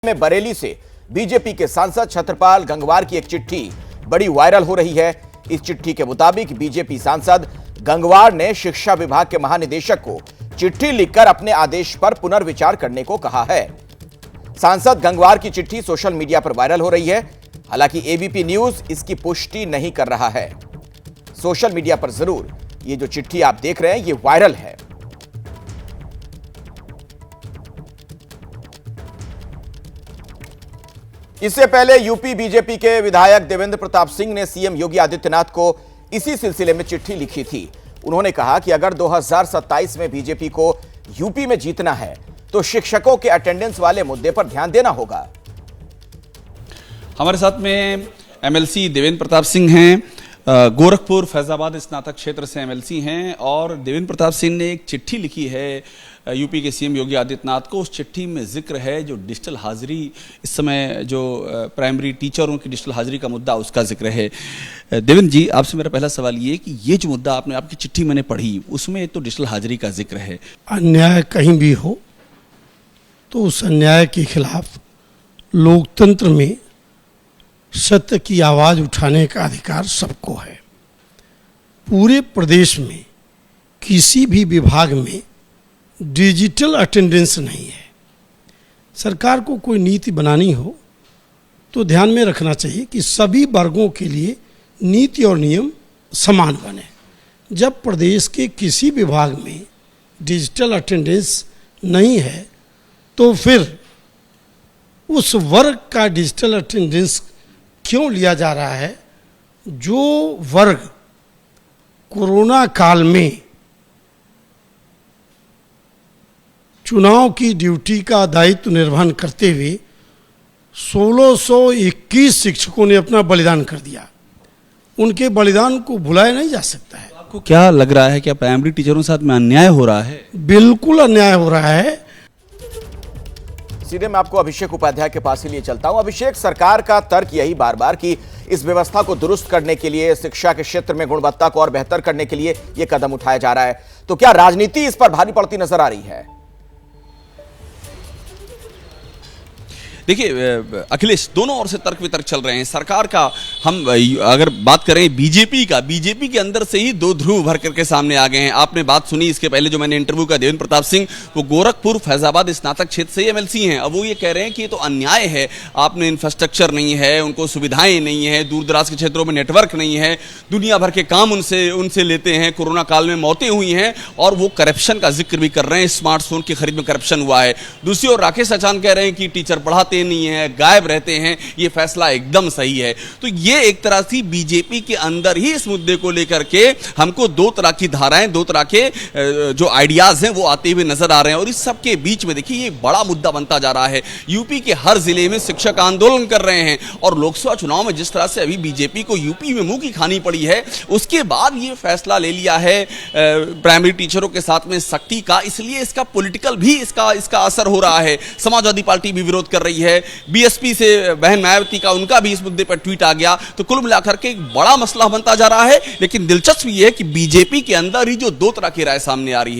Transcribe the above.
में बरेली से बीजेपी के सांसद छत्रपाल गंगवार की एक चिट्ठी बड़ी वायरल हो रही है। इस चिट्ठी के मुताबिक बीजेपी सांसद गंगवार ने शिक्षा विभाग के महानिदेशक को चिट्ठी लिखकर अपने आदेश पर पुनर्विचार करने को कहा है। सांसद गंगवार की चिट्ठी सोशल मीडिया पर वायरल हो रही है। हालांकि एबीपी न्यूज इसकी पुष्टि नहीं कर रहा है। सोशल मीडिया पर जरूर ये जो चिट्ठी आप देख रहे हैं ये वायरल है। इससे पहले यूपी बीजेपी के विधायक देवेंद्र प्रताप सिंह ने सीएम योगी आदित्यनाथ को इसी सिलसिले में चिट्ठी लिखी थी। उन्होंने कहा कि अगर 2027 में बीजेपी को यूपी में जीतना है तो शिक्षकों के अटेंडेंस वाले मुद्दे पर ध्यान देना होगा। हमारे साथ में एमएलसी देवेंद्र प्रताप सिंह हैं, गोरखपुर फैजाबाद स्नातक क्षेत्र से एमएलसी हैं और देवेंद्र प्रताप सिंह ने एक चिट्ठी लिखी है यूपी के सीएम योगी आदित्यनाथ को। उस चिट्ठी में जिक्र है जो डिजिटल हाजिरी, इस समय जो प्राइमरी टीचरों की डिजिटल हाजिरी का मुद्दा, उसका जिक्र है। देवेंद्र जी, आपसे मेरा पहला सवाल ये कि ये जो मुद्दा आपकी चिट्ठी मैंने पढ़ी उसमें तो डिजिटल हाजिरी का जिक्र है। अन्याय कहीं भी हो तो उस अन्याय के खिलाफ लोकतंत्र में सत्य की आवाज उठाने का अधिकार सबको है। पूरे प्रदेश में किसी भी विभाग में डिजिटल अटेंडेंस नहीं है। सरकार को कोई नीति बनानी हो तो ध्यान में रखना चाहिए कि सभी वर्गों के लिए नीति और नियम समान बने। जब प्रदेश के किसी विभाग में डिजिटल अटेंडेंस नहीं है तो फिर उस वर्ग का डिजिटल अटेंडेंस क्यों लिया जा रहा है? जो वर्ग कोरोना काल में चुनाव की ड्यूटी का दायित्व निर्वहन करते हुए 1621 शिक्षकों ने अपना बलिदान कर दिया, उनके बलिदान को भुलाया नहीं जा सकता है। आपको क्या लग रहा है कि प्राइमरी टीचरों के साथ में अन्याय हो रहा है? बिल्कुल अन्याय हो रहा है। सीधे मैं आपको अभिषेक उपाध्याय के पास ही लिए चलता हूं। अभिषेक, सरकार का तर्क यही बार बार कि इस व्यवस्था को दुरुस्त करने के लिए, शिक्षा के क्षेत्र में गुणवत्ता को और बेहतर करने के लिए यह कदम उठाया जा रहा है, तो क्या राजनीति इस पर भारी पड़ती नजर आ रही है? देखिए अखिलेश, दोनों ओर से तर्क वितर्क चल रहे हैं। सरकार का हम अगर बात करें बीजेपी के अंदर से ही दो ध्रुव भर करके सामने आ गए हैं। आपने बात सुनी इसके पहले जो मैंने इंटरव्यू का, देवेंद्र प्रताप सिंह वो गोरखपुर फैजाबाद स्नातक क्षेत्र से एमएलसी हैं। अब वो ये कह रहे हैं कि ये तो अन्याय है, आपने इंफ्रास्ट्रक्चर नहीं है, उनको सुविधाएं नहीं है, दूर दराज के क्षेत्रों में नेटवर्क नहीं है, दुनिया भर के काम उनसे लेते हैं, कोरोना काल में मौतें हुई हैं और वो करप्शन का जिक्र भी कर रहे हैं, स्मार्टफोन की खरीद में करप्शन हुआ है। दूसरी ओर राकेश आचान कह रहे हैं कि टीचर पढ़ाते नहीं है, गायब रहते हैं, ये फैसला एकदम सही है। तो ये एक तरह से बीजेपी के अंदर ही इस मुद्दे को लेकर के हमको दो तरह की धाराएं, दो तरह के जो आइडियाज हैं वो आते हुए नजर आ रहे हैं। और इस सब के बीच में देखिए ये बड़ा मुद्दा बनता जा रहा है। यूपी के हर जिले में शिक्षक आंदोलन कर रहे हैं और लोकसभा चुनाव में जिस तरह से अभी बीजेपी को यूपी में मुंह की खानी पड़ी है, उसके बाद ये फैसला ले लिया है प्राइमरी टीचरों के साथ में सख्ती का। इसलिए इसका पॉलिटिकल भी इसका असर हो रहा है। समाजवादी पार्टी भी विरोध कर रही है, बीएसपी से बहन मायावती का, उनका भी इस मुद्दे पर ट्वीट आ गया। तो कुल मिलाकर के एक बड़ा मसला बनता जा रहा है। लेकिन दिलचस्प ये है कि बीजेपी के अंदर ही जो दो तरह की राय सामने आ रही है।